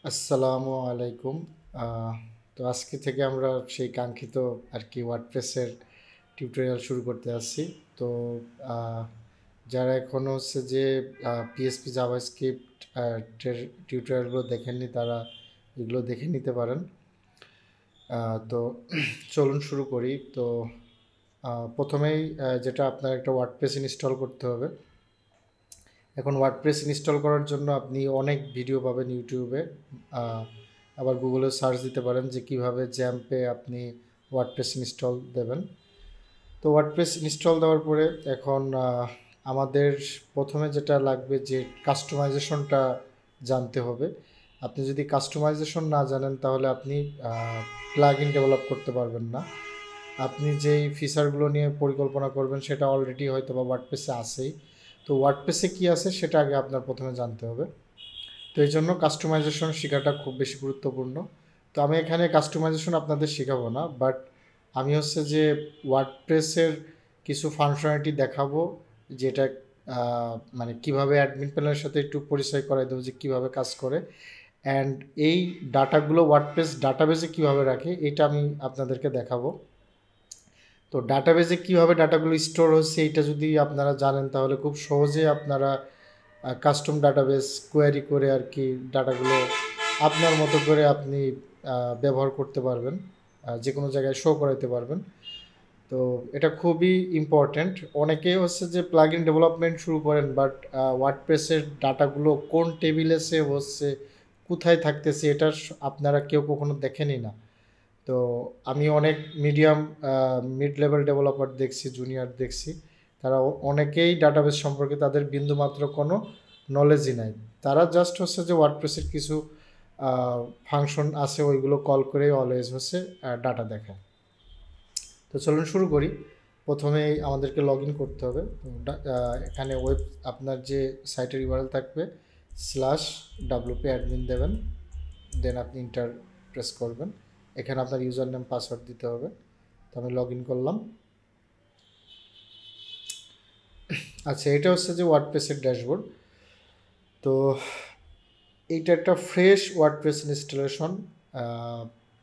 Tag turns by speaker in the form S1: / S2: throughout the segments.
S1: আসসালামু আলাইকুম। তো আজকে থেকে আমরা সেই কাঙ্ক্ষিত ওয়ার্ডপ্রেসের টিউটোরিয়াল শুরু করতে যাচ্ছি। তো আহ, যারা এখনও হচ্ছে যে পিএসপি জাভাস্ক্রিপ্ট টিউটোরিয়ালগুলো দেখেননি তারা এগুলো দেখে নিতে পারেন। তো চলুন শুরু করি। তো প্রথমেই যেটা আপনার একটা ওয়ার্ডপ্রেস ইনস্টল করতে হবে। এখন ওয়ার্ডপ্রেস ইনস্টল করার জন্য আপনি অনেক ভিডিও পাবেন ইউটিউবে, আহ, আবার গুগলে সার্চ দিতে পারেন যে কিভাবে জ্যাম্পে আপনি ওয়ার্ডপ্রেস ইনস্টল দেবেন। তো ওয়ার্ডপ্রেস ইনস্টল দেওয়ার পরে এখন আমাদের প্রথমে যেটা লাগবে যে কাস্টমাইজেশনটা জানতে হবে। আপনি যদি কাস্টমাইজেশন না জানেন তাহলে আপনি প্লাগ ইন ডেভেলপ করতে পারবেন না। আপনি যেই ফিচারগুলো নিয়ে পরিকল্পনা করবেন সেটা অলরেডি হয়তো বা ওয়ার্ডপ্রেসে আছেই। তো ওয়ার্ডপ্রেসে কী আছে সেটা আগে আপনার প্রথমে জানতে হবে। তো এই জন্য কাস্টমাইজেশন শেখাটা খুব বেশি গুরুত্বপূর্ণ। তো আমি এখানে কাস্টমাইজেশন আপনাদের শেখাবো না, বাট আমি হচ্ছে যে ওয়ার্ডপ্রেসের কিছু ফাংশনালিটি দেখাবো, যেটা মানে কিভাবে অ্যাডমিন প্যানেলের সাথে একটু পরিচয় করাই দেবো যে কীভাবে কাজ করে। অ্যান্ড এই ডাটাগুলো ওয়ার্ডপ্রেস ডাটাবেসে কীভাবে রাখে এটা আমি আপনাদেরকে দেখাবো। তো ডাটাবেসে কীভাবে ডাটাগুলো স্টোর হচ্ছে এইটা যদি আপনারা জানেন তাহলে খুব সহজে আপনারা কাস্টম ডাটাবেস কোয়ারি করে ডাটাগুলো আপনার মতো করে আপনি ব্যবহার করতে পারবেন, যে কোনো জায়গায় শো করাতে পারবেন। তো এটা খুবই ইম্পর্ট্যান্ট। অনেকে হচ্ছে যে প্লাগ ইন ডেভেলপমেন্ট শুরু করেন, বাট ওয়ার্ডপ্রেসের ডাটাগুলো কোন টেবিলে সেভ হচ্ছে, কোথায় থাকতেছে, এটা আপনারা কেউ কখনো দেখেনই না। তো আমি অনেক মিড লেভেল ডেভেলপার দেখছি, জুনিয়র দেখছি, তারা অনেকেই ডাটাবেস সম্পর্কে তাদের বিন্দুমাত্র কোনো নলেজই নাই। তারা জাস্ট হচ্ছে যে ওয়ার্ডপ্রেসের কিছু ফাংশন আছে ওইগুলো কল করে অলওয়েজ হচ্ছে ডাটা দেখায়। তো চলুন শুরু করি। প্রথমেই আমাদেরকে লগ ইন করতে হবে। এখানে আপনার যে সাইটের ইউআরএল থাকবে /wp অ্যাডমিন দেবেন, দেন আপনি ইন্টার প্রেস করবেন। এখানে আপনার ইউজার নেম পাসওয়ার্ড দিতে হবে। তো আমি লগ ইন করলাম। আচ্ছা, এটা হচ্ছে যে ওয়ার্ডপ্রেসের ড্যাশবোর্ড। তো এইটা একটা ফ্রেশ ওয়ার্ডপ্রেস ইনস্টলেশন।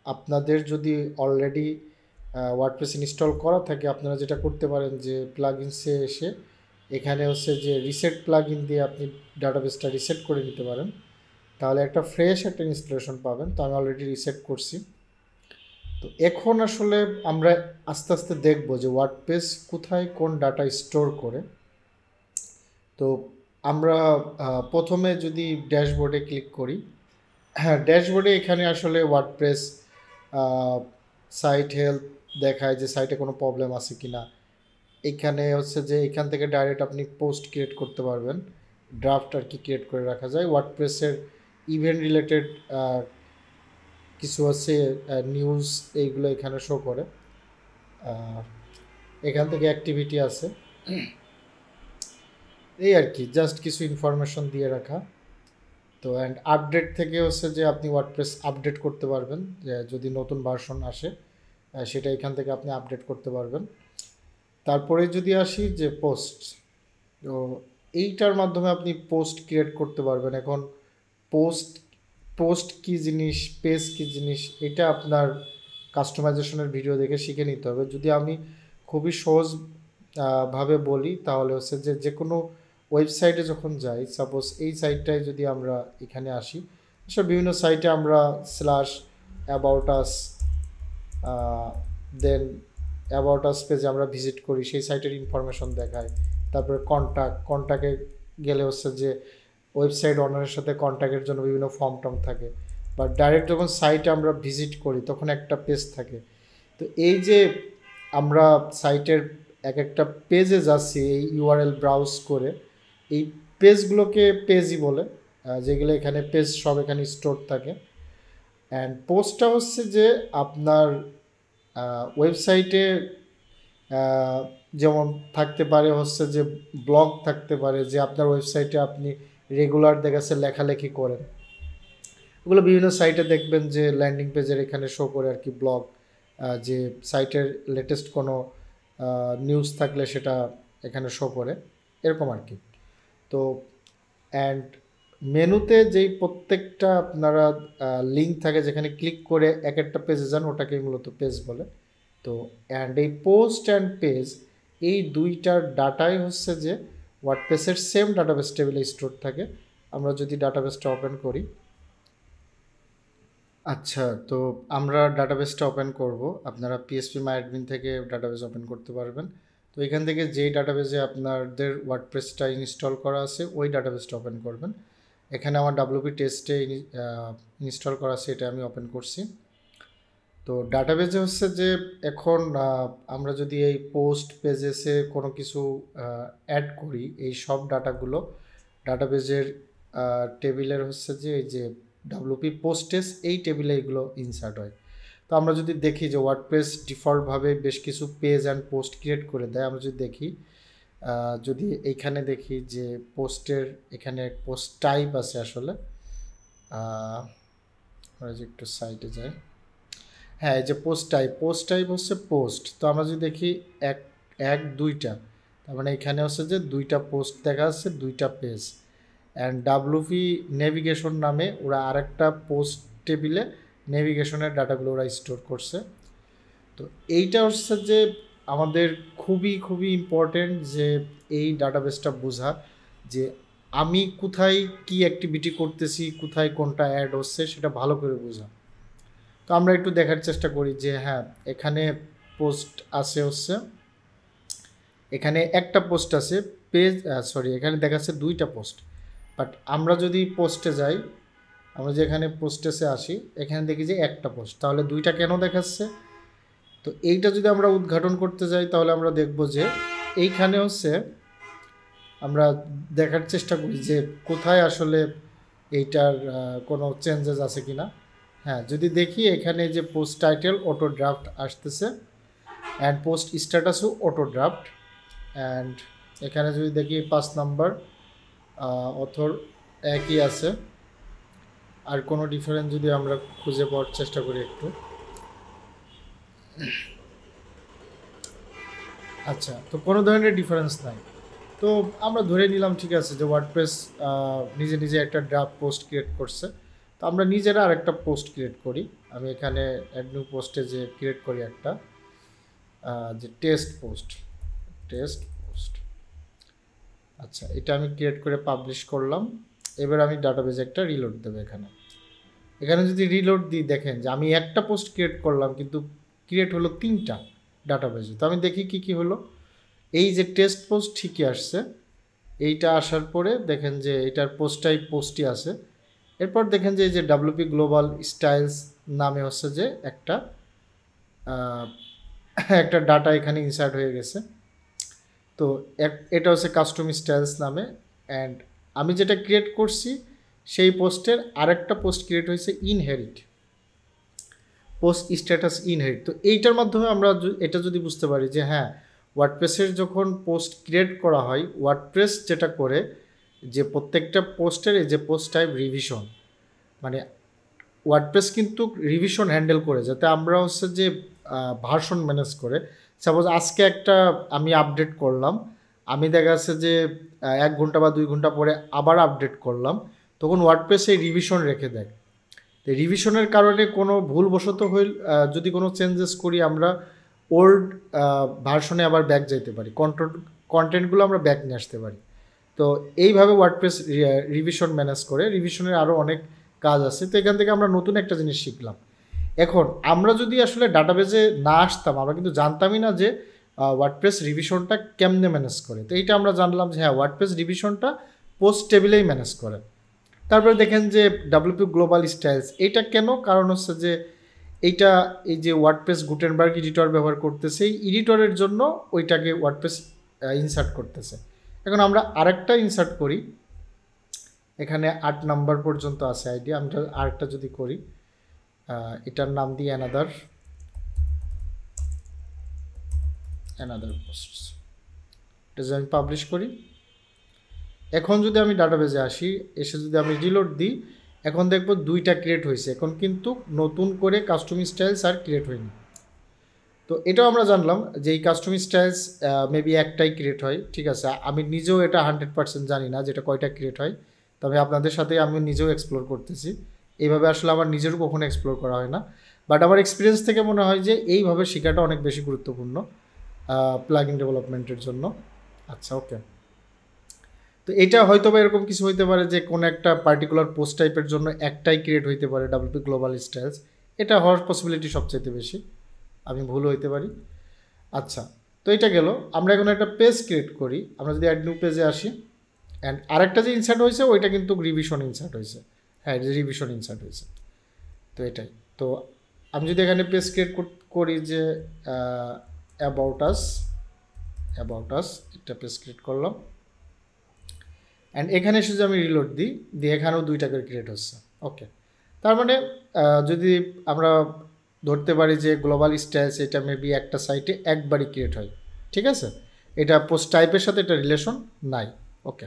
S1: আপনাদের যদি অলরেডি ওয়ার্ডপ্রেস ইনস্টল করা থাকে আপনারা যেটা করতে পারেন যে প্লাগইনসে এসে এখানে হচ্ছে যে রিসেট প্লাগইন দিয়ে আপনি ডাটাবেসটা রিসেট করে নিতে পারেন, তাহলে একটা ফ্রেশ একটা ইনস্টলেশন পাবেন। তো আমি অলরেডি রিসেট করছি। তো এখন আসলে আমরা আস্তে আস্তে দেখব যে ওয়ার্ডপ্রেস কোথায় কোন ডাটা স্টোর করে। তো আমরা প্রথমে যদি ড্যাশবোর্ডে ক্লিক করি, হ্যাঁ, ড্যাশবোর্ডে এখানে আসলে ওয়ার্ডপ্রেস সাইট হেলথ দেখায় যে সাইটে কোনো প্রবলেম আছে কি না। এখানে হচ্ছে যে এখান থেকে ডাইরেক্ট আপনি পোস্ট ক্রিয়েট করতে পারবেন, ড্রাফট ক্রিয়েট করে রাখা যায়। ওয়ার্ডপ্রেসের ইভেন্ট রিলেটেড কিছু আছে নিউজ, এইগুলো এখানে শো করে। এখান থেকে অ্যাক্টিভিটি আছে, এই জাস্ট কিছু ইনফরমেশন দিয়ে রাখা। তো অ্যান্ড আপডেট থেকে হচ্ছে যে আপনি ওয়ার্ডপ্রেস আপডেট করতে পারবেন, যে যদি নতুন ভার্সন আসে সেটা এখান থেকে আপনি আপডেট করতে পারবেন। তারপরে যদি আসি যে পোস্ট, তো এইটার মাধ্যমে আপনি পোস্ট ক্রিয়েট করতে পারবেন। এখন পোস্ট পোস্ট কী জিনিস, পেজ কী জিনিস, এটা আপনার কাস্টমাইজেশনের ভিডিও দেখে শিখে নিতে হবে। যদি আমি খুবই সহজ ভাবে বলি তাহলে হচ্ছে যে যে কোনো ওয়েবসাইটে যখন যাই, সাপোজ এই সাইটটায় যদি আমরা এখানে আসি, সব বিভিন্ন সাইটে আমরা about us, then about us পেজে আমরা ভিজিট করি, সেই সাইটের ইনফরমেশন দেখায়। তারপরে কন্ট্যাক্টে গেলে হচ্ছে যে ওয়েবসাইট ওনারের সাথে কন্ট্যাক্টের জন্য বিভিন্ন ফর্ম টর্ম থাকে। বা ডাইরেক্ট যখন সাইটে আমরা ভিজিট করি তখন একটা পেজ থাকে। তো এই যে আমরা সাইটের এক একটা পেজে যাচ্ছি এই ইউআরএল ব্রাউজ করে, এই পেজগুলোকে পেজই বলে, যেগুলো এখানে পেজ সব এখানে স্টোর থাকে। অ্যান্ড পোস্টটা হচ্ছে যে আপনার ওয়েবসাইটে যেমন থাকতে পারে হচ্ছে যে ব্লগ থাকতে পারে, যে আপনার ওয়েবসাইটে আপনি রেগুলার দেখাচ্ছে লেখালেখি করেন, ওগুলো বিভিন্ন সাইটে দেখবেন যে ল্যান্ডিং পেজের এখানে শো করে ব্লগ, যে সাইটের লেটেস্ট কোনো নিউজ থাকলে সেটা এখানে শো করে, এরকম তো অ্যান্ড মেনুতে যেই প্রত্যেকটা আপনারা লিঙ্ক থাকে যেখানে ক্লিক করে এক একটা পেজে যান ওটাকেই মূলত পেজ বলে। তো অ্যান্ড এই পোস্ট অ্যান্ড পেজ এই দুইটার ডাটাই হচ্ছে যে ওয়ার্ডপ্রেসের সেম ডাটাবেস টেবিলে স্টোর থাকে। আমরা যদি ডাটাবেসটা ওপেন করি, আচ্ছা, তো আমরা ডাটাবেসটা ওপেন করব। আপনারা পিএসপি মাই অ্যাডমিন থেকে ডাটাবেস ওপেন করতে পারবেন। তো এখান থেকে যেই ডাটাবেসে আপনাদের ওয়ার্ডপ্রেসটা ইনস্টল করা আছে ওই ডাটাবেসটা ওপেন করবেন। এখানে আমার ডাব্লিউপি টেস্টে ইনস্টল করা আছে, এটা আমি ওপেন করছি। তো ডাটাবেসে হচ্ছে যে এখন আমরা যদি এই পোস্ট পেজেসে কোনো কিছু অ্যাড করি, এই সব ডাটাগুলো ডাটাবেসের টেবিলের হচ্ছে যে এই যে ডাব্লিউপি পোস্টেস এই টেবিলে এগুলো ইনসার্ট হয়। তো আমরা যদি দেখি যে ওয়ার্ডপ্রেস ডিফল্টভাবে বেশ কিছু পেজ অ্যান্ড পোস্ট ক্রিয়েট করে দেয়। আমরা যদি দেখি, যদি এইখানে দেখি যে পোস্টের এখানে পোস্ট টাইপ আছে আসলে, আমরা যে একটু সাইটে যাই, হ্যাঁ এই যে পোস্ট টাইপ হচ্ছে পোস্ট। তো আমরা যদি দেখি দুইটা, তার মানে এখানে হচ্ছে যে দুইটা পোস্ট দেখা যাচ্ছে, দুইটা পেজ। অ্যান্ড ডাব্লিউপি নেভিগেশন নামে ওরা আরেকটা পোস্ট টেবিলে নেভিগেশনের ডাটাগুলো ওরা স্টোর করছে। তো এইটা হচ্ছে যে আমাদের খুবই ইম্পর্টেন্ট যে এই ডাটাবেসটা বোঝা, যে আমি কোথায় কি অ্যাক্টিভিটি করতেছি, কোথায় কোনটা অ্যাড হচ্ছে সেটা ভালো করে বোঝা। তো আমরা একটু দেখার চেষ্টা করি যে হ্যাঁ এখানে পোস্ট আছে হচ্ছে, এখানে একটা পোস্ট আছে পেজ, এখানে দেখাচ্ছে দুইটা পোস্ট। বাট আমরা যদি পোস্টে যাই, আমরা যে এখানে পোস্টেসে আসি, এখানে দেখি যে একটা পোস্ট, তাহলে দুইটা কেন দেখাচ্ছে? তো এইটা যদি আমরা উদ্ঘাটন করতে যাই তাহলে আমরা দেখব যে এইখানে হচ্ছে আমরা দেখার চেষ্টা করি যে কোথায় আসলে এইটার কোনো চেঞ্জেস আছে কি না। হ্যাঁ, যদি দেখি এখানে যে পোস্ট টাইটেল অটো ড্রাফট আসতেছে অ্যান্ড পোস্ট স্ট্যাটাসও অটো ড্রাফট। অ্যান্ড এখানে যদি দেখি 5 নাম্বার অথর একই আছে। আর কোনো ডিফারেন্স যদি আমরা খুঁজে পাওয়ার চেষ্টা করি একটু, আচ্ছা, তো কোনো ধরনের ডিফারেন্স নাই। তো আমরা ধরে নিলাম ঠিক আছে যে ওয়ার্ডপ্রেস নিজে একটা ড্রাফট পোস্ট ক্রিয়েট করছে। তো আমরা নিজেরা আরেকটা পোস্ট ক্রিয়েট করি। আমি এখানে অ্যাড নিউ পোস্টে যে ক্রিয়েট করি একটা যে টেস্ট পোস্ট। আচ্ছা, এটা আমি ক্রিয়েট করে পাবলিশ করলাম। এবার আমি ডাটাবেজে একটা রিলোড দেবো। এখানে যদি রিলোড দিই, দেখেন যে আমি একটা পোস্ট ক্রিয়েট করলাম কিন্তু ক্রিয়েট হলো 3টা ডাটাবেজে। তো আমি দেখি কি হলো, এই যে টেস্ট পোস্ট ঠিকই আসছে, এইটা আসার পরে দেখেন যে এটার পোস্টই আছে। এরপর দেখেন যে এই যে ডাব্লিউপি গ্লোবাল স্টাইলস নামে হচ্ছে যে একটা ডাটা এখানে ইনসার্ট হয়ে গেছে। তো এটা হচ্ছে কাস্টম স্টাইলস নামে। অ্যান্ড আমি যেটা ক্রিয়েট করছি সেই পোস্টের আরেকটা পোস্ট ক্রিয়েট হয়েছে ইনহেরিট, পোস্ট স্ট্যাটাস ইনহেরিট। তো এইটার মাধ্যমে আমরা এটা যদি বুঝতে পারি যে হ্যাঁ ওয়ার্ডপ্রেসের যখন পোস্ট ক্রিয়েট করা হয়, ওয়ার্ডপ্রেস যেটা করে যে প্রত্যেকটা পোস্টের এই যে পোস্ট টাইপ রিভিশন, মানে ওয়ার্ডপ্রেস কিন্তু রিভিশন হ্যান্ডেল করে, যাতে আমরা হচ্ছে যে ভার্সন ম্যানেজ করে। সাপোজ আজকে একটা আমি আপডেট করলাম, আমি দেখা যাচ্ছে যে 1 ঘন্টা বা 2 ঘন্টা পরে আবার আপডেট করলাম, তখন ওয়ার্ডপ্রেস এই রিভিশন রেখে দেয়। তো রিভিশনের কারণে কোনো ভুলবশত যদি কোনো চেঞ্জেস করি, আমরা ওল্ড ভার্সনে আবার ব্যাক যেতে পারি, কন্টেন্টগুলো আমরা ব্যাক নিয়ে আসতে পারি। তো এইভাবে ওয়ার্ডপ্রেস রিভিশন ম্যানেজ করে। রিভিশনের আরও অনেক কাজ আছে। তো এখান থেকে আমরা নতুন একটা জিনিস শিখলাম। এখন আমরা যদি আসলে ডাটাবেজে না আসতাম, আমরা কিন্তু জানতামই না যে ওয়ার্ডপ্রেস রিভিশনটা কেমনে ম্যানেজ করে। তো এইটা আমরা জানলাম যে হ্যাঁ ওয়ার্ডপ্রেস রিভিশনটা পোস্ট টেবিলেই ম্যানেজ করে। তারপরে দেখেন যে ডাব্লিউপি গ্লোবাল স্টাইলস, এইটা কেন? কারণ হচ্ছে যে এইটা এই যে ওয়ার্ডপ্রেস গুটেনবার্গ এডিটর ব্যবহার করতেছে, এই এডিটরের জন্য ওইটাকে ওয়ার্ডপ্রেস ইনসার্ট করতেছে। এখন আমরা আরেকটা ইনসার্ট করি, এখানে 8 নাম্বার পর্যন্ত আছে আইডি। আমরা আরেকটা যদি করি, এটার নাম দিই অ্যানাদার পোস্ট, এটা যদি আমি পাবলিশ করি, এখন যদি আমি ডাটাবেজে আসি, এসে যদি আমি রিলোড দিই, এখন দেখব 2টা ক্রিয়েট হয়েছে। এখন কিন্তু নতুন করে কাস্টম স্টাইলস আর ক্রিয়েট হয়নি। তো এটাও আমরা জানলাম যে এই কাস্টম স্টাইলস মেবি একটাই ক্রিয়েট হয়, ঠিক আছে। আমি নিজেও এটা 100% জানি না যেটা কয়টা ক্রিয়েট হয়। তবে আপনাদের সাথে আমি নিজেও এক্সপ্লোর করতেছি। এইভাবে আসলে আমার নিজেরও কখনো এক্সপ্লোর করা হয় না, বাট আমার এক্সপিরিয়েন্স থেকে মনে হয় যে এইভাবে শেখাটা অনেক বেশি গুরুত্বপূর্ণ প্লাগইন ডেভেলপমেন্টের জন্য। আচ্ছা, ওকে। তো এটা হয়তো বা এরকম কিছু হইতে পারে যে কোনো একটা পার্টিকুলার পোস্ট টাইপের জন্য একটাই ক্রিয়েট হইতে পারে WP গ্লোবাল স্টাইলস, এটা হওয়ার পসিবিলিটি সবচাইতে বেশি, আমি ভুল হইতে পারি। আচ্ছা, তো এটা গেল। আমরা এখন একটা পেজ ক্রিয়েট করি। আমরা যদি অ্যাড নিউ পেজে আসি, অ্যান্ড আরেকটা যে ইনসার্ট হয়েছে ওইটা কিন্তু রিভিশন ইনসার্ট হয়েছে। হ্যাঁ, রিভিশন ইনসার্ট হয়েছে। তো এটাই। তো আমি যদি এখানে পেজ ক্রিয়েট করি যে অ্যাবাউট আস একটা পেজ ক্রিয়েট করলাম, অ্যান্ড এখানে এসে যদি আমি রিলোড দিই, এখানেও 2টা করে ক্রিয়েট হচ্ছে। ওকে, তার মানে যদি আমরা ধরতে পারি যে গ্লোবাল স্টাইলস এটা মেবি একটা সাইটে একবারই ক্রিয়েট হয়, ঠিক আছে, এটা পোস্ট টাইপের সাথে এটা রিলেশন নাই। ওকে,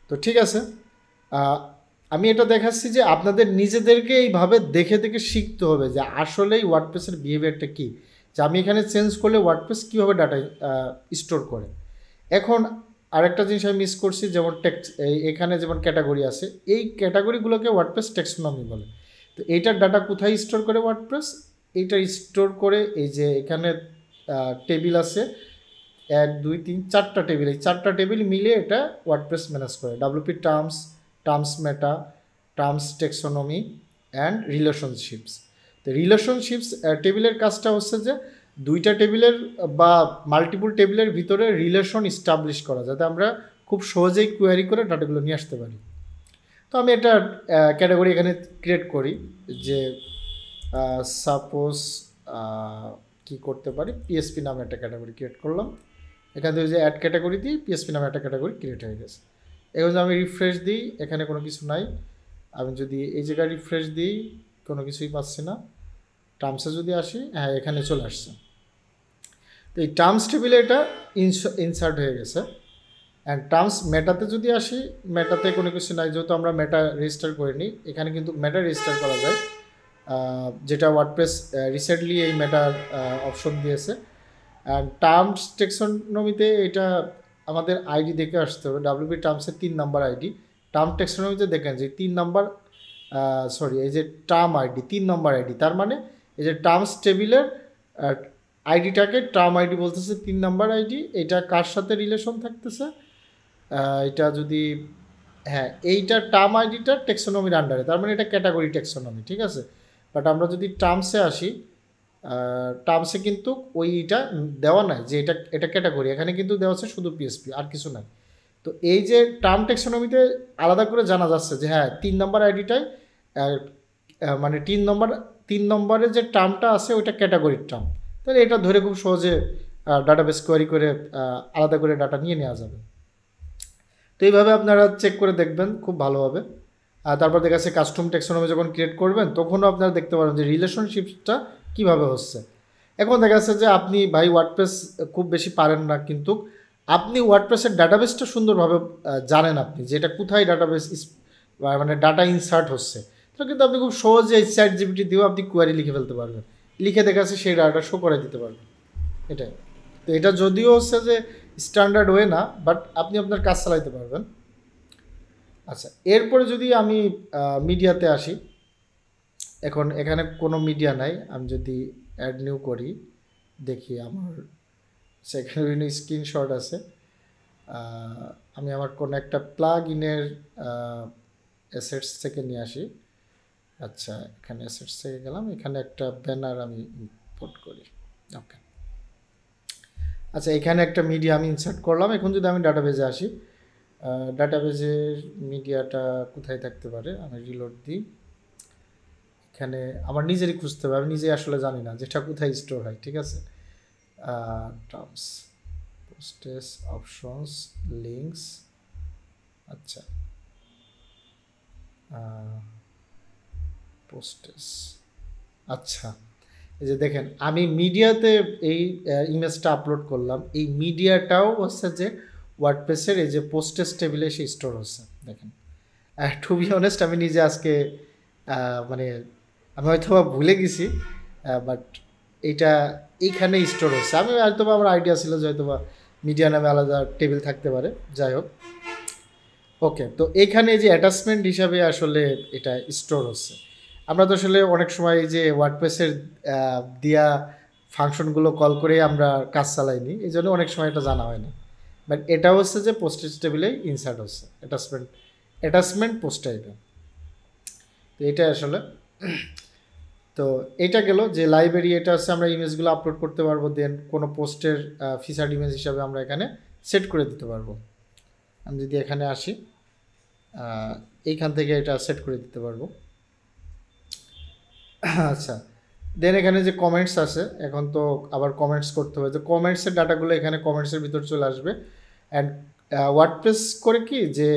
S1: তো ঠিক আছে। আমি এটা দেখাচ্ছি যে আপনাদের নিজেদেরকে এইভাবে দেখে দেখে শিখতে হবে যে আসলেই ওয়ার্ডপ্রেসের বিহেভিয়ারটা কী, যে আমি এখানে চেঞ্জ করলে ওয়ার্ডপ্রেস কীভাবে ডাটা স্টোর করে। এখন আরেকটা জিনিস আমি মিস করছি, যেমন এখানে যেমন ক্যাটাগরি আছে, এই ক্যাটাগরিগুলোকে ওয়ার্ডপ্রেস টেক্সোনমি বলে। তো এইটার ডাটা কোথায় স্টোর করে ওয়ার্ডপ্রেস? এইটা স্টোর করে এই যে এখানে টেবিল আছে 1 2 3 4টা টেবিল, এই 4টা টেবিল মিলে এটা ওয়ার্ডপ্রেস ম্যানেজ করে। WP terms meta, terms টেক্সোনমি and relationships. তো রিলেশনশিপস টেবিলের কাজটা হচ্ছে যে 2টা টেবিলের বা মাল্টিপল টেবিলের ভিতরে রিলেশন ইস্টাবলিশ করা, যাতে আমরা খুব সহজেই কোয়ারি করে ডাটাগুলো নিয়ে আসতে পারি। তো আমি একটা ক্যাটাগরি এখানে ক্রিয়েট করি, যে সাপোজ কি করতে পারি, PSP নামে একটা ক্যাটাগরি ক্রিয়েট করলাম। এখান থেকে যে অ্যাড ক্যাটাগরি দিই, PSP নামে একটা ক্যাটাগরি ক্রিয়েট হয়ে গেছে। এখন যদি আমি রিফ্রেশ দিই, এখানে কোনো কিছু নাই। আমি যদি এই জায়গায় রিফ্রেশ দিই, কোনো কিছুই পাচ্ছি না। টার্মসে যদি আসি, হ্যাঁ, এখানে চলে আসছে। তো এই টার্মস টেবিলে এটা ইনসার্ট হয়ে গেছে। অ্যান্ড টার্মস মেটাতে যদি আসি, মেটাতে কোনো কিছু নাই, যেহেতু আমরা মেটা রেজিস্টার করিনি। এখানে কিন্তু মেটা রেজিস্টার করা যায়, যেটা ওয়ার্ডপ্রেস রিসেন্টলি এই মেটার অপশন দিয়েছে। অ্যান্ড টার্মস টেক্সোনমিতে এটা আমাদের আইডি দেখে আসতে হবে। WP টার্মসের 3 number ID. টার্ম টেক্সোনমিতে দেখেন যে 3 নাম্বার, এই যে টার্ম আইডি 3 নাম্বার আইডি, তার মানে এই যে টার্মস টেবিলের আইডিটাকে টার্ম আইডি বলতেছে, 3 নাম্বার আইডি। এটা কার সাথে রিলেশন থাকতেছে? এটা যদি, হ্যাঁ, এইটা টার্ম আইডিটা টেক্সোনমির আন্ডারে, তার মানে এটা ক্যাটাগরি টেক্সোনমি, ঠিক আছে। বাট আমরা যদি টার্মসে আসি, টার্মসে কিন্তু ওইটা দেওয়া নাই যে এটা ক্যাটাগরি, এখানে কিন্তু দেওয়া আছে শুধু PSP, আর কিছু নাই। তো এই যে টার্ম টেক্সোনমিতে আলাদা করে জানা যাচ্ছে যে হ্যাঁ, 3 নাম্বার আইডিটাই মানে 3 নম্বরে যে টার্মটা আছে ওইটা ক্যাটাগরির টার্ম। তাহলে এটা ধরে খুব সহজে ডাটাবেস কোয়ারি করে আলাদা করে ডাটা নিয়ে নেওয়া যাবে। তো এইভাবে আপনারা চেক করে দেখবেন খুব ভালোভাবে। তারপর দেখা যাচ্ছে কাস্টম টেক্সোনমি যখন ক্রিয়েট করবেন, তখনও আপনারা দেখতে পারেন যে রিলেশনশিপটা কীভাবে হচ্ছে। এখন দেখা যাচ্ছে যে আপনি ভাই ওয়ার্ডপ্রেস খুব বেশি পারেন না, কিন্তু আপনি ওয়ার্ডপ্রেসের ডাটাবেসটা সুন্দরভাবে জানেন, আপনি যে এটা কোথায় ডাটাবেস মানে ডাটা ইনসার্ট হচ্ছে, তো কিন্তু আপনি খুব সহজে ChatGPT দিয়েও আপনি কোয়ারি লিখে ফেলতে পারবেন, লিখে দেখা যাচ্ছে সেই ডাটা শো করে দিতে পারবেন। এটাই। তো এটা যদিও হচ্ছে যে স্ট্যান্ডার্ড ওয়ে না, বাট আপনি আপনার কাজ চালাইতে পারবেন। আচ্ছা, এরপরে যদি আমি মিডিয়াতে আসি, এখন এখানে কোনো মিডিয়া নাই। আমি যদি অ্যাড নিউ করি, দেখি আমার সেখানে বিভিন্ন স্ক্রিনশট আছে। আমি আমার কোনো একটা প্লাগ ইনের অ্যাসেটস থেকে নিয়ে আসি। আচ্ছা, এখানে অ্যাসেটস থেকে গেলাম, এখানে একটা ব্যানার আমি ইম্পোর্ট করি। ওকে, আচ্ছা, এখানে একটা মিডিয়া আমি ইনসার্ট করলাম। এখন যদি আমি ডাটাবেজে আসি, ডাটাবেজের মিডিয়াটা কোথায় থাকতে পারে, আমি রিলোড দিই। এখানে আমার নিজেরই খুঁজতে হবে, আমি নিজে আসলে জানি না যেটা কোথায় স্টোর হয়, ঠিক আছে। Terms, posts, options, links. আচ্ছা, পোস্টেস। আচ্ছা, এই যে দেখেন আমি মিডিয়াতে এই ইমেজটা আপলোড করলাম, এই মিডিয়াটাও হচ্ছে যে ওয়ার্ডপ্রেসের এই যে পোস্টেস টেবিলে সে স্টোর হচ্ছে। দেখেন, টু বি অনেস্ট আমি নিজে আজকে মানে আমি হয়তো ভুলে গেছি, বাট এইটা এইখানে স্টোর হচ্ছে। আমি হয়তো আমার আইডিয়া ছিল যে হয়তো মিডিয়া নামে আলাদা টেবিল থাকতে পারে, যাই হোক। ওকে, তো এইখানে যে অ্যাটাচমেন্ট হিসাবে আসলে এটা স্টোর হচ্ছে। আমরা তো আসলে অনেক সময় এই যে ওয়ার্ডপ্রেসের দেয়া ফাংশনগুলো কল করে আমরা কাজ চালাইনি, এই জন্য অনেক সময় এটা জানা হয় না। বাট এটা হচ্ছে যে পোস্টেজ টেবিলেই ইনসার্ট হচ্ছে অ্যাটাচমেন্ট পোস্ট টাইপে। তো এটা আসলে তো এটা গেল যে লাইব্রেরি, এটা হচ্ছে আমরা ইমেজগুলো আপলোড করতে পারবো, দেন কোনো পোস্টের ফিচার্ড ইমেজ হিসাবে আমরা এখানে সেট করে দিতে পারবো। আমি যদি এখানে আসি, এইখান থেকে এটা সেট করে দিতে পারবো। আচ্ছা, দেন এখানে যে কমেন্টস আছে, এখন তো আবার কমেন্টস করতে হবে, তো কমেন্টসের ডাটাগুলো এখানে কমেন্টসের ভিতর চলে আসবে। অ্যান্ড ওয়ার্ডপ্রেস করে কি যে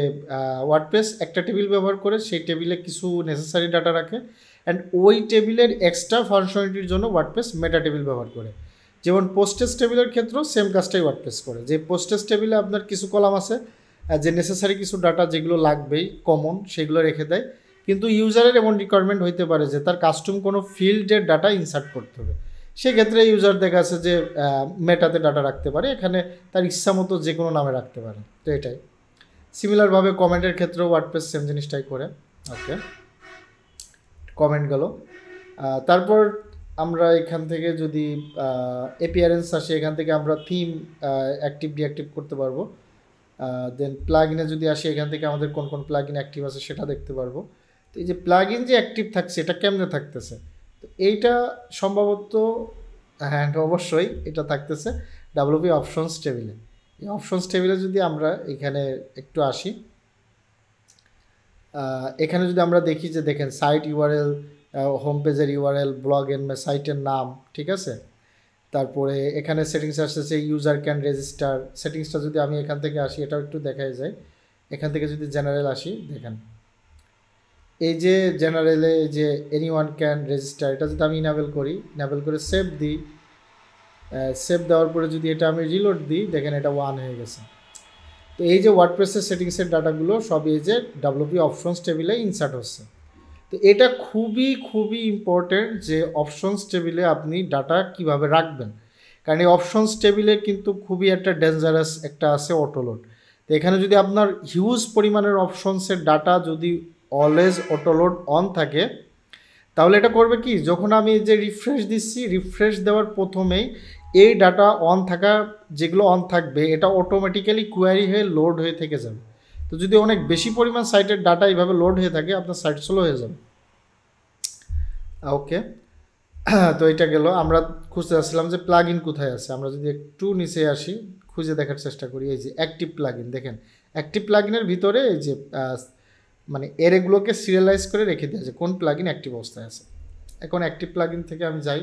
S1: ওয়ার্ডপ্রেস একটা টেবিল ব্যবহার করে সেই টেবিলে কিছু নেসেসারি ডাটা রাখে, অ্যান্ড ওই টেবিলের এক্সট্রা ফাংশনালিটির জন্য ওয়ার্ডপ্রেস মেটা টেবিল ব্যবহার করে। যেমন পোস্টেজ টেবিলের ক্ষেত্রেও সেম কাজটাই ওয়ার্ডপ্রেস করে, যে পোস্টেজ টেবিলে আপনার কিছু কলাম আছে যে নেসেসারি কিছু ডাটা যেগুলো লাগবেই কমন সেগুলো রেখে দেয়, কিন্তু ইউজারের এমন রিকোয়ারমেন্ট হইতে পারে যে তার কাস্টম কোনো ফিল্ডের ডাটা ইনসার্ট করতে হবে, সেক্ষেত্রে ইউজার দেখা আছে যে মেটাতে ডাটা রাখতে পারে, এখানে তার ইচ্ছা মতো যে কোনো নামে রাখতে পারে। তো এটাই সিমিলারভাবে কমেন্টের ক্ষেত্রেও ওয়ার্ডপ্রেস সেম জিনিসটাই করে। ওকে, কমেন্ট গেল। তারপর আমরা এখান থেকে যদি অ্যাপিয়ারেন্স আসে, এখান থেকে আমরা থিম অ্যাক্টিভ ডিঅ্যাক্টিভ করতে পারবো। দেন প্লাগ ইনে যদি আসি, এখান থেকে আমাদের কোন কোন প্লাগ ইন অ্যাক্টিভ আছে সেটা দেখতে পারবো। তো এই যে প্লাগ ইন যে অ্যাক্টিভ থাকছে এটা কেমনে থাকতেছে, তো এইটা সম্ভবত হ্যাঁ অবশ্যই এটা থাকতেছে ডাব্লিউপি অপশনস টেবিলে। এই অপশনস টেবিলে যদি আমরা এখানে একটু আসি, এখানে যদি আমরা দেখি যে দেখেন সাইট ইউআরএল, হোম পেজের ইউআরএল, ব্লগ এন্ড সাইটের নাম, ঠিক আছে। তারপরে এখানে সেটিংস আসতেছে ইউজার ক্যান রেজিস্টার, সেটিংসটা যদি আমি এখান থেকে আসি এটাও একটু দেখাই যায়। এখান থেকে যদি জেনারেল আসি, দেখেন এই যে জেনারেলে যে এনি ওয়ান ক্যান রেজিস্টার, এটা যদি আমি ইনাবেল করি, ইনাবেল করে সেভ দিই, সেভ দেওয়ার পরে যদি এটা আমি রিলোড দিই, দেখেন এটা 1 হয়ে গেছে। তো এই যে ওয়ার্ডপ্রেসের সেটিংসের ডাটাগুলো সব এই যে ডাব্লিউপি অপশনস টেবিলে ইনসার্ট হচ্ছে। তো এটা খুবই খুবই ইম্পর্টেন্ট যে অপশনস টেবিলে আপনি ডাটা কিভাবে রাখবেন, কারণ এই অপশনস টেবিলে কিন্তু খুবই একটা ডেঞ্জারাস একটা আছে অটোলোড। তো এখানে যদি আপনার হিউজ পরিমাণের অপশনসের ডাটা যদি অলওয়েজ অটোলোড অন থাকে, তাহলে এটা করবে কি, যখন আমি যে রিফ্রেশ দিচ্ছি, রিফ্রেশ দেওয়ার প্রথমেই এই ডাটা অন থাকা যেগুলো অন থাকবে এটা অটোমেটিক্যালি কোয়ারি হয়ে লোড হয়ে থেকে যাবে। তো যদি অনেক বেশি পরিমাণ সাইটের ডাটা এইভাবে লোড হয়ে থাকে, আপনার সাইট স্লো হয়ে যাবে। ওকে, তো এটা গেল। আমরা খুঁজতে আসছিলাম যে প্লাগ ইন কোথায় আছে, আমরা যদি একটু নিচে আসি খুঁজে দেখার চেষ্টা করি, এই যে অ্যাক্টিভ প্লাগ ইন, দেখেন অ্যাক্টিভ প্লাগ ইনের ভিতরে এই যে মানে এগুলোকে সিরিয়ালাইজ করে রেখে দেওয়া যে কোন প্লাগ ইন অ্যাক্টিভ অবস্থায় আছে। এখন অ্যাক্টিভ প্লাগ ইন থেকে আমি যাই,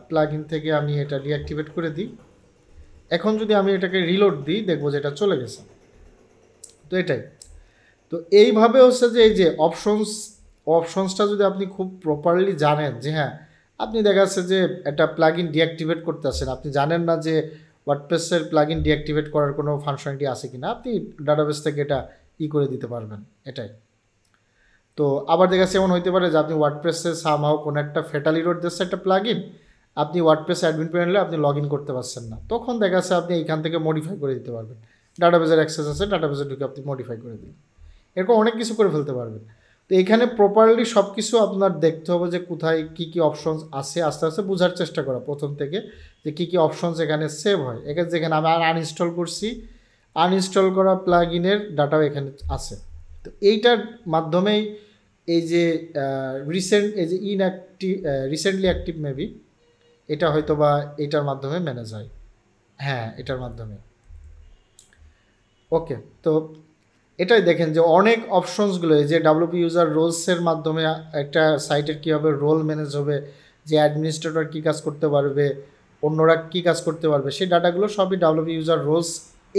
S1: প্লাগ ইন থেকে আমি এটা ডিঅ্যাক্টিভেট করে দিই। এখন যদি আমি এটাকে রিলোড দিই, দেখবো যে এটা চলে গেছে। তো এটাই, তো এইভাবে হচ্ছে যে এই যে অপশনসটা যদি আপনি খুব প্রপারলি জানেন যে হ্যাঁ আপনি দেখা যাচ্ছে যে একটা প্লাগ ইন ডিঅ্যাক্টিভেট করতে আসেন, আপনি জানেন না যে ওয়ার্ডপ্রেসের প্লাগ ইন ডিঅ্যাক্টিভেট করার কোনো ফাংশনালিটি আছে কি না, আপনি ডাটাবেস থেকে এটা করে দিতে পারবেন। এটাই। তো আবার দেখা যাচ্ছে এমন হইতে পারে যে আপনি ওয়ার্ডপ্রেসে সামহাও কোনো একটা ফেটাল এরর দিচ্ছে একটা প্লাগ ইন, আপনি ওয়ার্ডপ্রেস অ্যাডমিন প্যানেলে আপনি লগ ইন করতে পারছেন না, তখন দেখা যাচ্ছে আপনি এইখান থেকে মডিফাই করে দিতে পারবেন। ডাটাবেসের অ্যাক্সেস আছে, ডাটাবেসে ঢুকে আপনি মডিফাই করে দিন, এরকম অনেক কিছু করে ফেলতে পারবেন। তো এখানে প্রপারলি সব কিছু আপনার দেখতে হবে যে কোথায় কী কী অপশনস আছে, আস্তে আস্তে বোঝার চেষ্টা করা প্রথম থেকে যে কী কী অপশনস এখানে সেভ হয়। এখানে যেখানে আমি আনইনস্টল করছি, আনইনস্টল করা প্লাগ ইনের ডাটাও এখানে আছে। তো এইটার মাধ্যমেই এই যে এই যে ইনঅ্যাক্টিভ রিসেন্টলি অ্যাক্টিভ মেবি, এটা হয়তো বা এটার মাধ্যমে ম্যানেজ হয়। হ্যাঁ, এটার মাধ্যমে। ওকে, তো এটাই দেখেন যে অনেক অপশনসগুলো এই যে ডাব্লিউপি ইউজার রোলসের মাধ্যমে একটা সাইটের কীভাবে রোল ম্যানেজ হবে, যে অ্যাডমিনিস্ট্রেটর কী কাজ করতে পারবে, অন্যরা কী কাজ করতে পারবে, সেই ডাটাগুলো সবই ডাব্লিউপি ইউজার রোলস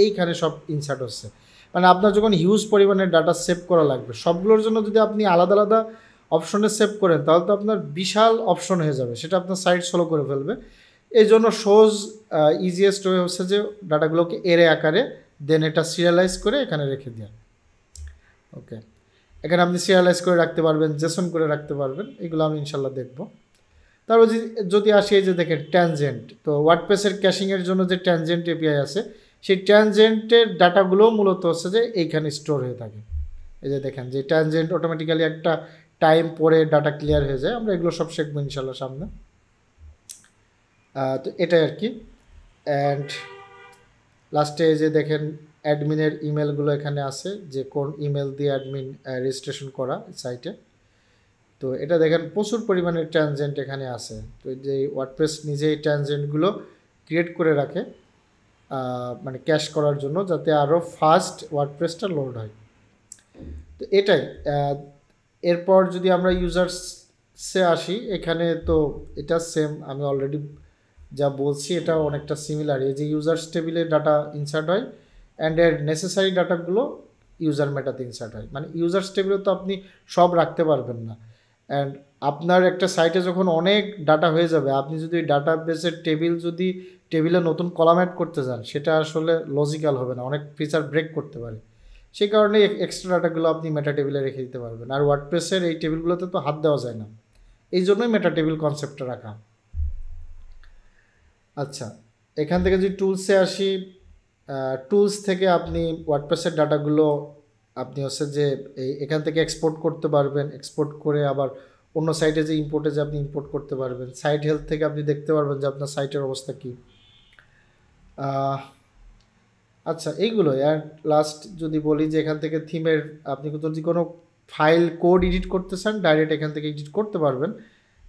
S1: এইখানে সব ইনসার্ট হচ্ছে। মানে আপনার যখন হিউজ পরিমাণে ডাটা সেভ করা লাগবে, সবগুলোর জন্য যদি আপনি আলাদা আলাদা অপশনে সেভ করেন, তাহলে তো আপনার বিশাল অপশন হয়ে যাবে, সেটা আপনার সাইট স্লো করে ফেলবে। এই জন্য সহজ ইজিয়েস্ট ওয়ে হচ্ছে যে ডাটাগুলোকে এরে আকারে দেন এটা সিরিয়ালাইজ করে এখানে রেখে দেওয়া। ওকে, এখানে আপনি সিরিয়ালাইজ করে রাখতে পারবেন, জেসন করে রাখতে পারবেন, এগুলো আমি ইনশাল্লাহ দেখব। তারপর যদি আসি এই যে দেখেন ট্যানজেন্ট, তো ওয়ার্ডপ্রেসের ক্যাশিংয়ের জন্য যে ট্যানজেন্ট এপিআই আছে সেই ট্রানজেন্টের ডাটাগুলো মূলত হচ্ছে যে এইখানে স্টোর হয়ে থাকে। এই যে দেখেন যে ট্রানজেন্ট অটোমেটিক্যালি একটা টাইম পরে ডাটা ক্লিয়ার হয়ে যায়। আমরা এগুলো সব শিখবো ইনশাল্লাহ সামনে। তো এটাই আর কি। অ্যান্ড লাস্টে যে দেখেন অ্যাডমিনের ইমেলগুলো এখানে আছে, যে কোন ইমেল দিয়ে অ্যাডমিন রেজিস্ট্রেশন করা সাইটে। তো এটা দেখেন প্রচুর পরিমাণে ট্রানজেন্ট এখানে আছে। তো যে ওয়ার্ডপ্রেস নিজেই ট্রানজেন্টগুলো ক্রিয়েট করে রাখে মানে ক্যাশ করার জন্য, যাতে আরও ফাস্ট ওয়ার্ডপ্রেসটা লোড হয়। তো এটাই। এরপর যদি আমরা ইউজার্সে আসি, এখানে তো এটা সেম, আমি অলরেডি যা বলছি এটা অনেকটা সিমিলার। এই যে ইউজার্স টেবিলে ডাটা ইনসার্ট হয় অ্যান্ড এর নেসেসারি ডাটাগুলো ইউজার মেটাতে ইনসার্ট হয়। মানে ইউজার্স টেবিলে তো আপনি সব রাখতে পারবেন না। অ্যান্ড আপনার একটা সাইটে যখন অনেক ডাটা হয়ে যাবে, আপনি যদি ওই ডাটা বেসের টেবিলে নতুন কলাম অ্যাড করতে যান, সেটা আসলে লজিক্যাল হবে না, অনেক ফিচার ব্রেক করতে পারে। সেই কারণে এক্সট্রা ডাটাগুলো আপনি মেটা টেবিলে রেখে দিতে পারবেন। আর ওয়ার্ডপ্রেসের এই টেবিলগুলোতে তো হাত দেওয়া যায় না, এই জন্যই মেটা টেবিল কনসেপ্টটা রাখা। আচ্ছা, এখান থেকে যদি টুলসে আসি, টুলস থেকে আপনি ওয়ার্ডপ্রেসের ডাটাগুলো আপনি হচ্ছে যে এখান থেকে এক্সপোর্ট করতে পারবেন। এক্সপোর্ট করে আবার অন্য সাইটে যে ইম্পোর্টে যে আপনি ইম্পোর্ট করতে পারবেন। সাইট হেলথ থেকে আপনি দেখতে পারবেন যে আপনার সাইটের অবস্থা কী। আচ্ছা, এইগুলোই। আর লাস্ট যদি বলি যে এখান থেকে থিমের আপনি যদি কোনো ফাইল কোড এডিট করতে চান, ডাইরেক্ট এখান থেকে এডিট করতে পারবেন।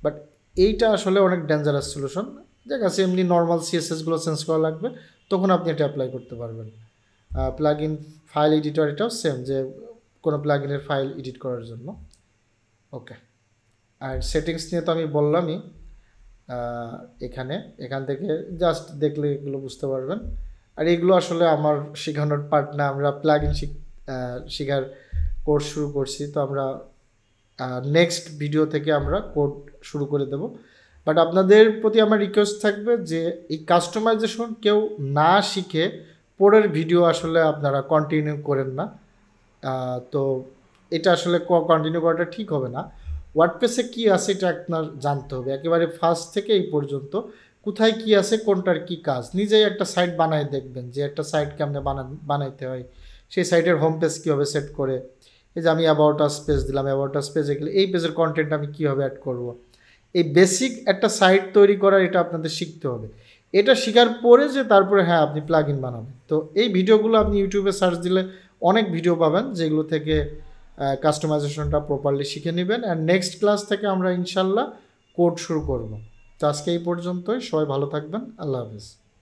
S1: বাট এইটা আসলে অনেক ডেঞ্জারাস সলিউশন। যে কাছে এমনি নর্মাল সিএসএসগুলো চেঞ্জ করা লাগবে, তখন আপনি এটা অ্যাপ্লাই করতে পারবেন। প্লাগ ইন ফাইল এডিটর, এটাও সেম, যে কোনো প্লাগ ইনের ফাইল এডিট করার জন্য। ওকে, আর সেটিংস নিয়ে তো আমি বললামই। এখান থেকে জাস্ট দেখলে এগুলো বুঝতে পারবেন। আর এগুলো আসলে আমার শেখানোর পার্ট না, আমরা প্লাগ ইন শেখার কোর্স শুরু করছি। তো আমরা নেক্সট ভিডিও থেকে আমরা কোড শুরু করে দেব। বাট আপনাদের প্রতি আমার রিকোয়েস্ট থাকবে যে এই কাস্টমাইজেশন কেউ না শিখে পরের ভিডিও আসলে আপনারা কন্টিনিউ করেন না। তো এটা আসলে কন্টিনিউ করাটা ঠিক হবে না। ওয়ার্ডপ্রেসে কী আছে এটা আপনার জানতে হবে, একেবারে ফার্স্ট থেকে এই পর্যন্ত কোথায় কী আছে, কোনটার কী কাজ। নিজেই একটা সাইট বানায় দেখবেন যে একটা সাইট কেমনে বানাইতে হয়, সেই সাইটের হোম পেজ কীভাবে সেট করে। এই যে আমি অ্যাবাউট আস পেজ দিলাম, অ্যাবাউট আস পেজে গেলে এই পেজের কন্টেন্ট আমি কীভাবে অ্যাড করব। এই বেসিক একটা সাইট তৈরি করা, এটা আপনাদের শিখতে হবে। এটা শেখার পরে যে তারপরে হ্যাঁ আপনি প্লাগ ইন বানাবেন। তো এই ভিডিওগুলো আপনি ইউটিউবে সার্চ দিলে অনেক ভিডিও পাবেন, যেগুলো থেকে কাস্টমাইজেশনটা প্রপারলি শিখে নেবেন। অ্যান্ড নেক্সট ক্লাস থেকে আমরা ইনশাল্লাহ কোড শুরু করব। তো আজকে এই পর্যন্তই, সবাই ভালো থাকবেন, আল্লাহ হাফেজ।